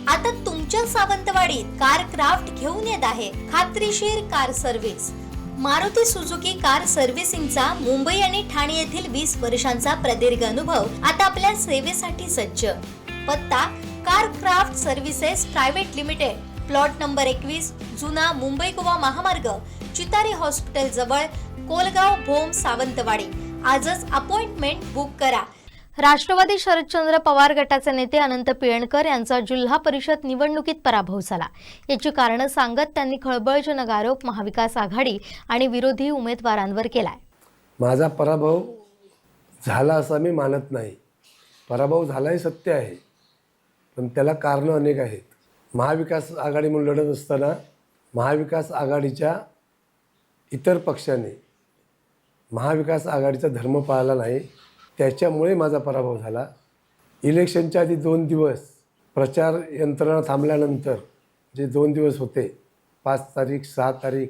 आता तुमच्या सावंतवाडीत car craft घेऊन येत आहे खात्रीशीर car service. Maruti Suzuki car सर्व्हिसिंगचा मुंबई आणि ठाणे येथील 20 वर्षांचा प्रदीर्घ अनुभव आता आपल्या सेवेसाठी सज्ज। पत्ता car craft services private limited, plot number 21, जुना मुंबई गोवा महामार्ग, चितारी हॉस्पिटल जवळ, कोलगाव भोम, सावंतवाडी। आजच अपॉइंटमेंट बुक करा। राष्ट्रवादी शरदचंद्र पवार गटाचे नेते अनंत पिळणकर यांचा जिल्हा परिषद निवडणुकीत पराभव झाला। याची कारणं सांगत त्यांनी खळबळजनक आरोप महाविकास आघाडी आणि विरोधी उमेदवारांवर केलाय। माझा पराभव झाला असं मी मानत नाही। पराभव झालाही सत्य आहे, पण त्याला कारणं अनेक आहेत। महाविकास आघाडी म्हणून लढत असताना महाविकास आघाडीच्या इतर पक्षाने महाविकास आघाडीचा धर्म पाळला नाही, त्याच्यामुळे माझा पराभव झाला। इलेक्शनच्या आधी 2 दिवस प्रचार यंत्रणा थांबल्यानंतर जे 2 दिवस होते, 5 तारीख 6 तारीख,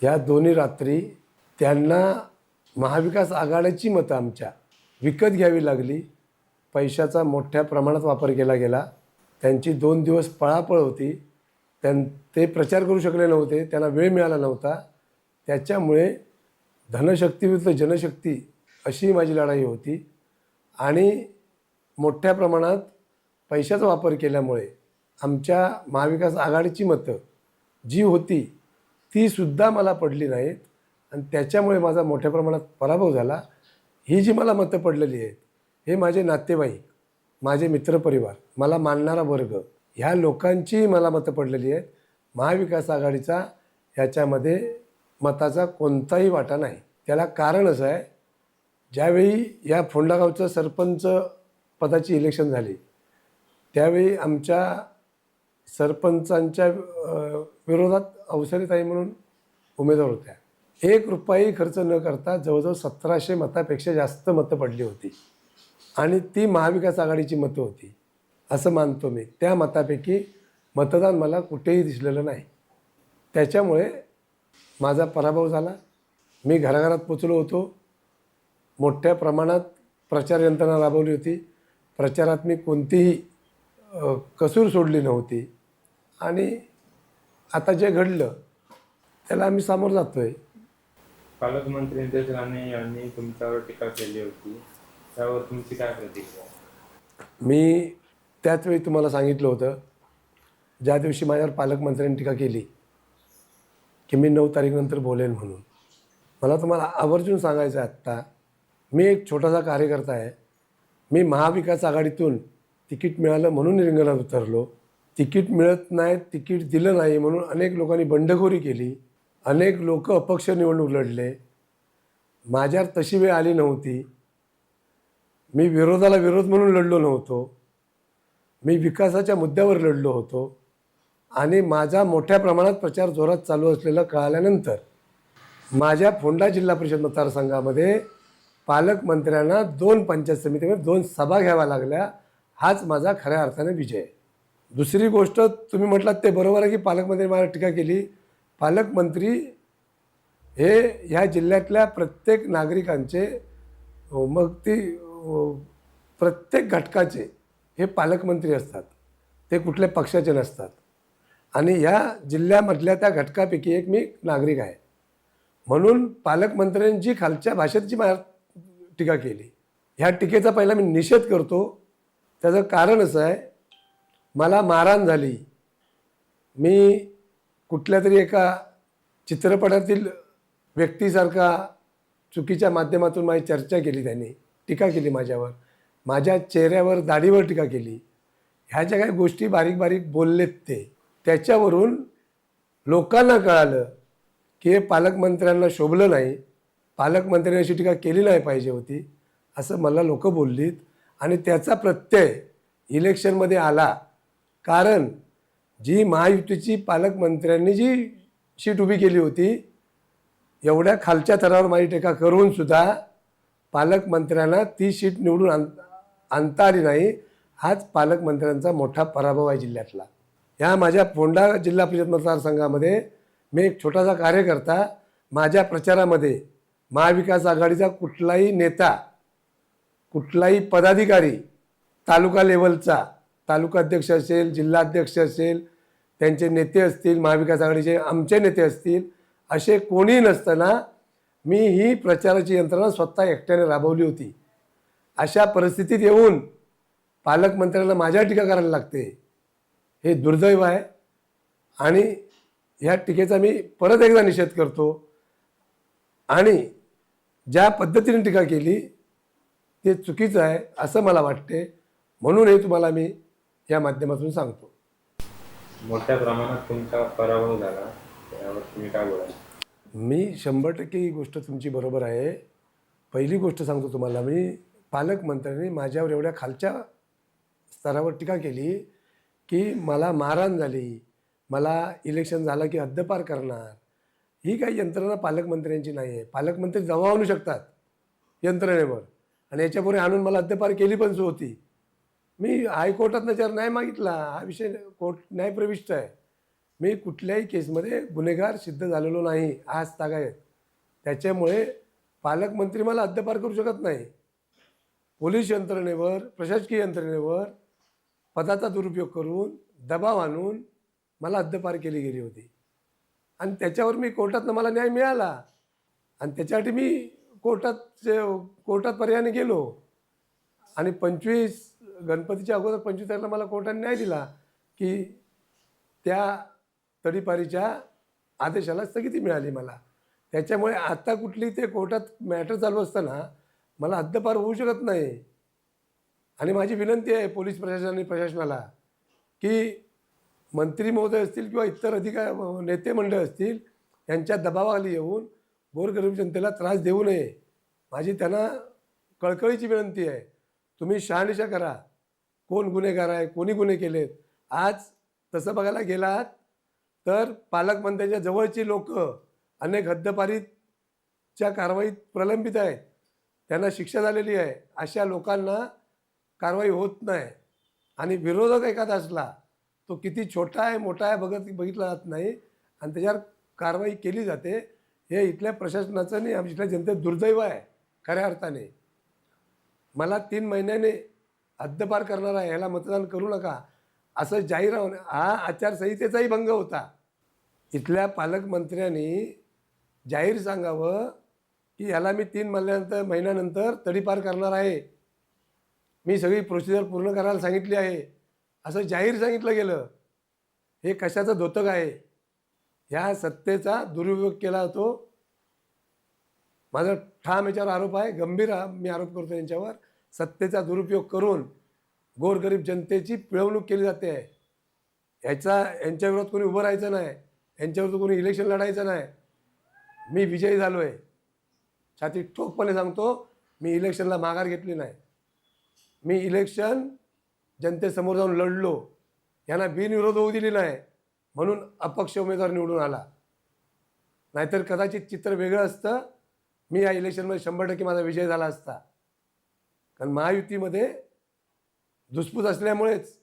या दोन्ही रात्री त्यांना महाविकास आघाडीची मतं आमच्या विकत घ्यावी लागली। पैशाचा मोठ्या प्रमाणात वापर केला गेला। त्यांची 2 दिवस पळापळ होती। ते प्रचार करू शकले नव्हते, त्यांना वेळ मिळाला नव्हता। त्याच्यामुळे धनशक्ती विरुद्ध जनशक्ती अशी माझी लढाई होती आणि मोठ्या प्रमाणात पैशाचा वापर केल्यामुळे आमच्या महाविकास आघाडीची मतं जी होती ती सुद्धा मला पडली नाहीत आणि त्याच्यामुळे माझा मोठ्या प्रमाणात पराभव झाला। ही जी मला मतं पडलेली आहेत, हे माझे नातेवाईक, माझे मित्रपरिवार, मला मानणारा वर्ग, ह्या लोकांची मला मतं पडलेली आहेत। महाविकास आघाडीचा ह्याच्यामध्ये मताचा कोणताही वाटा नाही। त्याला कारण असं आहे, ज्यावेळी या फोंडागावचं सरपंच पदाची इलेक्शन झाली, त्यावेळी आमच्या सरपंचांच्या विरोधात अवसरीताई म्हणून उमेदवार होत्या। 1 रुपयाही खर्च न करता जवळजवळ 1700 मतापेक्षा जास्त मतं पडली होती आणि ती महाविकास आघाडीची मतं होती असं मानतो मी। त्या मतापैकी मतदान मला कुठेही दिसलेलं नाही। त्याच्यामुळे माझा पराभव झाला। मी घराघरात पोचलो होतो। मोठ्या प्रमाणात प्रचार यंत्रणा राबवली होती। प्रचारात मी कोणतीही कसूर सोडली नव्हती आणि आता जे घडलं त्याला आम्ही सामोरं जातो आहे। पालकमंत्री नितेश राणे यांनी तुमच्यावर टीका केली होती, त्यावर तुमची काय प्रतिक्रिया? मी त्याचवेळी तुम्हाला सांगितलं होतं, ज्या दिवशी माझ्यावर पालकमंत्र्यांनी टीका केली की मी 9 तारीखनंतर बोलेन म्हणून, मला तुम्हाला आवर्जून सांगायचं आहे, आत्ता मी एक छोटासा कार्यकर्ता आहे। मी महाविकास आघाडीतून तिकीट मिळालं म्हणून रिंगणात उतरलो। तिकीट मिळत नाही, तिकीट दिलं नाही म्हणून अनेक लोकांनी बंडखोरी केली। अनेक लोक अपक्ष निवडणूक लढले। माझ्यावर तशी वेळ आली नव्हती। मी विरोधाला विरोध म्हणून लढलो नव्हतो, मी विकासाच्या मुद्द्यावर लढलो होतो आणि माझा मोठ्या प्रमाणात प्रचार जोरात चालू असलेलं कळाल्यानंतर माझ्या फोंडा जिल्हा परिषद मतदारसंघामध्ये पालकमंत्र्यांना 2 पंचायत समितीमध्ये 2 सभा घ्याव्या लागल्या। हाच माझा खऱ्या अर्थाने विजय आहे। दुसरी गोष्ट, तुम्ही म्हटलात ते बरोबर आहे की पालकमंत्री मला टीका केली। पालकमंत्री हे ह्या जिल्ह्यातल्या प्रत्येक नागरिकांचे, मग ती प्रत्येक घटकाचे हे पालकमंत्री असतात, ते कुठल्या पक्षाचे नसतात आणि ह्या जिल्ह्यामधल्या त्या घटकापैकी एक मी नागरिक आहे। म्हणून पालकमंत्र्यांची खालच्या भाषेत जी टीका केली, ह्या टीकेचा पहिला मी निषेध करतो। त्याचं कारण असं आहे, मला मारहाण झाली। मी कुठल्या तरी एका चित्रपटातील व्यक्तीसारखा चुकीच्या माध्यमातून माझी चर्चा केली, त्यांनी टीका केली माझ्यावर, माझ्या चेहऱ्यावर, दाढीवर टीका केली। ह्या ज्या काही गोष्टी बारीक बारीक बोललेत ते, त्याच्यावरून लोकांना कळालं की हे पालकमंत्र्यांना शोभलं नाही, पालकमंत्र्यांनी अशी टीका केली नाही पाहिजे होती असं मला लोक बोललीत आणि त्याचा प्रत्यय इलेक्शनमध्ये आला। कारण जी महायुतीची पालकमंत्र्यांनी जी शीट उभी केली होती, एवढ्या खालच्या थरावर माझी टीका करून सुद्धा पालकमंत्र्यांना ती शीट निवडून आणता आली नाही। हाच पालकमंत्र्यांचा मोठा पराभव आहे जिल्ह्यातला। ह्या माझ्या फोंडा जिल्हा परिषद मतदारसंघामध्ये मी एक छोटासा कार्यकर्ता, माझ्या प्रचारामध्ये महाविकास आघाडीचा कुठलाही नेता, कुठलाही पदाधिकारी, तालुका लेवलचा तालुकाध्यक्ष असेल, जिल्हाध्यक्ष असेल, त्यांचे नेते असतील, महाविकास आघाडीचे आमचे नेते असतील, असे कोणी नसताना मी ही प्रचाराची यंत्रणा स्वतः एकट्याने राबवली होती. अशा परिस्थितीत येऊन पालकमंत्र्यांना माझ्या टीका करायला लागते, हे दुर्दैव आहे. आणि ह्या टीकेचा मी परत एकदा निषेध करतो. आणि ज्या पद्धतीने टीका केली ते चुकीचं आहे असं मला वाटते. म्हणून हे तुम्हाला मी या माध्यमातून सांगतो. मोठ्या प्रमाणात तुमचा पराभव झाला, त्यावर तुम्ही काय बोलाल? मी 100% ही गोष्ट तुमची बरोबर आहे. पहिली गोष्ट सांगतो तुम्हाला, मी पालकमंत्र्यांनी माझ्यावर एवढ्या खालच्या स्तरावर टीका केली की मला मारहाण झाली, मला इलेक्शन झालं की हद्दपार करणार. ही काही यंत्रणा पालकमंत्र्यांची नाही आहे. पालकमंत्री दबाव आणू शकतात यंत्रणेवर, आणि याच्यापुढे आणून मला हद्दपार केली पण होती. मी हायकोर्टातनं जर न्याय मागितला, हा विषय कोर्ट न्यायप्रविष्ट आहे. मी कुठल्याही केसमध्ये गुन्हेगार सिद्ध झालेलो नाही आज तागायत. त्याच्यामुळे पालकमंत्री मला हद्दपार करू शकत नाही. पोलीस यंत्रणेवर, प्रशासकीय यंत्रणेवर पदाचा दुरुपयोग करून दबाव आणून मला हद्दपार केली गेली होती. आणि त्याच्यावर मी कोर्टातनं मला न्याय मिळाला, आणि त्याच्यासाठी मी कोर्टात पर्यायाने गेलो. आणि 25 गणपतीच्या अगोदर 25 तारखेला मला कोर्टाने न्याय दिला की त्या तडीपारीच्या आदेशाला स्थगिती मिळाली मला. त्याच्यामुळे आता कुठली ते कोर्टात मॅटर चालू असताना मला हद्दपार होऊ शकत नाही. आणि माझी विनंती आहे पोलीस प्रशासनाला की मंत्री महोदय असतील किंवा इतर नेते मंडळ असतील, यांच्या दबावाखाली येऊन गोरगरीब जनतेला त्रास देऊ नये. माझी त्यांना कळकळीची विनंती आहे. तुम्ही शहानिशा करा, कोण गुन्हेगार आहे, कोणी गुन्हे केलेत. आज तसं बघायला गेलात तर पालकमंत्र्यांच्या जवळची लोक अनेक हद्दपारीच्या कारवाईत प्रलंबित आहेत, त्यांना शिक्षा झालेली आहे. अशा लोकांना कारवाई होत नाही. आणि विरोधक एखादा असला तो किती छोटा आहे मोठा आहे बघितला जात नाही, आणि त्याच्यावर कारवाई केली जाते. हे इथल्या प्रशासनाचं आणि इथल्या जनतेत दुर्दैव आहे खऱ्या अर्थाने. मला 3 महिन्याने हद्दपार करणार आहे, ह्याला मतदान करू नका असं जाहीर होणं हा आचारसंहितेचाही भंग होता. इथल्या पालकमंत्र्यांनी जाहीर सांगावं की ह्याला मी 3 महिन्यानंतर तडीपार करणार आहे, मी सगळी प्रोसिजर पूर्ण करायला सांगितली आहे, असं जाहीर सांगितलं गेलं. हे कशाचं द्योतक आहे? ह्या सत्तेचा दुरुपयोग केला जातो. माझा ठाम याच्यावर आरोप आहे, गंभीर मी आरोप करतो यांच्यावर. सत्तेचा दुरुपयोग करून गोरगरीब जनतेची पिळवणूक केली जाते आहे. यांच्याविरोधात कोणी उभं राहायचं नाही, यांच्याविरोधात कोणी इलेक्शन लढायचं नाही. मी विजयी झालो आहे, छाती ठोकपणे सांगतो. मी इलेक्शनला माघार घेतली नाही. मी इलेक्शन जनतेसमोर जाऊन लढलो, यांना बिनविरोध होऊ दिली नाही, म्हणून अपक्ष उमेदवार निवडून आला. नाहीतर कदाचित चित्र वेगळं असतं. मी या इलेक्शनमध्ये 100% माझा विजय झाला असता. कारण महायुतीमध्ये धुसफूस असल्यामुळेच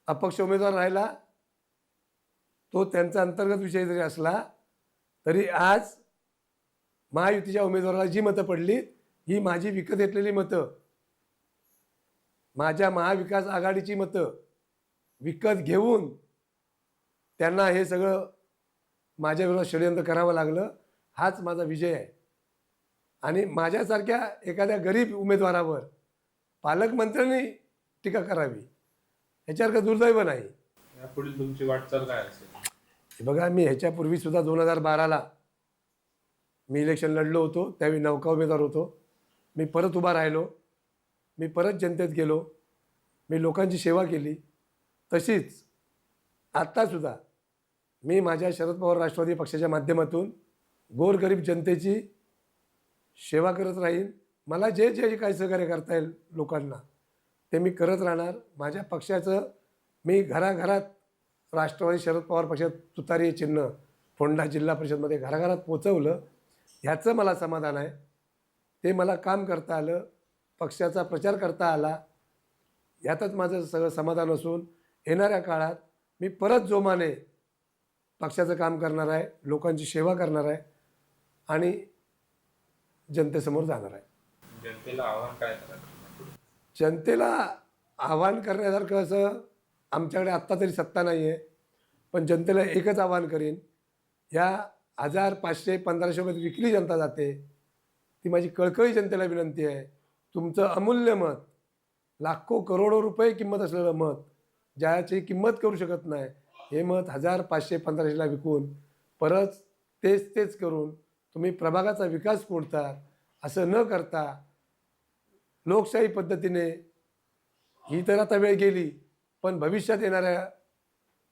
अपक्ष उमेदवार राहिला. तो त्यांचा अंतर्गत विषय जरी असला तरी आज महायुतीच्या उमेदवाराला जी मतं पडली ही माझी विकत घेतलेली मतं, माझ्या महाविकास आघाडीची मतं विकत घेऊन त्यांना हे सगळं माझ्या विरोधात षडयंत्र करावं लागलं. हाच माझा विजय आहे. आणि माझ्यासारख्या एखाद्या गरीब उमेदवारावर पालकमंत्र्यांनी टीका करावी ह्याच्यावर का दुर्दैव नाही. यापुढील तुमची वाटचाल काय असेल? हे बघा, मी ह्याच्यापूर्वीसुद्धा 2012ला मी इलेक्शन लढलो होतो. त्यावेळी नौका उमेदवार होतो. मी परत उभा राहिलो, मी परत जनतेत गेलो, मी लोकांची सेवा केली. तशीच आत्तासुद्धा मी माझ्या शरद पवार राष्ट्रवादी पक्षाच्या माध्यमातून गोरगरीब जनतेची सेवा करत राहीन. मला जे जे काही सहकार्य करता येईल लोकांना ते मी करत राहणार. माझ्या पक्षाचं मी घराघरात राष्ट्रवादी शरद पवार पक्षात तुतारी चिन्ह फोंडा जिल्हा परिषदमध्ये घराघरात पोचवलं. ह्याचं मला समाधान आहे. ते मला काम करता आलं, पक्षाचा प्रचार करता आला, यातच माझं सगळं समाधान असून येणाऱ्या काळात मी परत जोमाने पक्षाचं काम करणार आहे, लोकांची सेवा करणार आहे आणि जनतेसमोर जाणार आहे. जनतेला आव्हान काय करायचं? जनतेला आव्हान करण्यासारखं असं आमच्याकडे आत्ता तरी सत्ता नाही आहे, पण जनतेला एकच आव्हान करीन, या 1000, 500, 1500 मध्ये विकली जनता जाते, ती माझी कळकळी जनतेला विनंती आहे, तुमचं अमूल्य मत, लाखो करोडो रुपये किंमत असलेलं मत, ज्याची किंमत करू शकत नाही, हे मत 1000, 500, 1500ला विकून परत तेच करून तुम्ही प्रभागाचा विकास कोणता असं न करता लोकशाही पद्धतीने, ही तर आता वेळ गेली, पण भविष्यात येणाऱ्या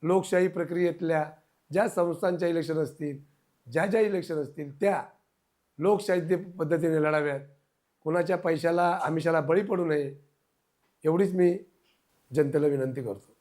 लोकशाही प्रक्रियेतल्या ज्या संस्थांच्या इलेक्शन असतील, ज्या इलेक्शन असतील, त्या लोकशाही पद्धतीने लढाव्यात, कोणाच्या पैशाला आमिषाला बळी पडू नये, एवढीच मी जनतेला विनंती करतो.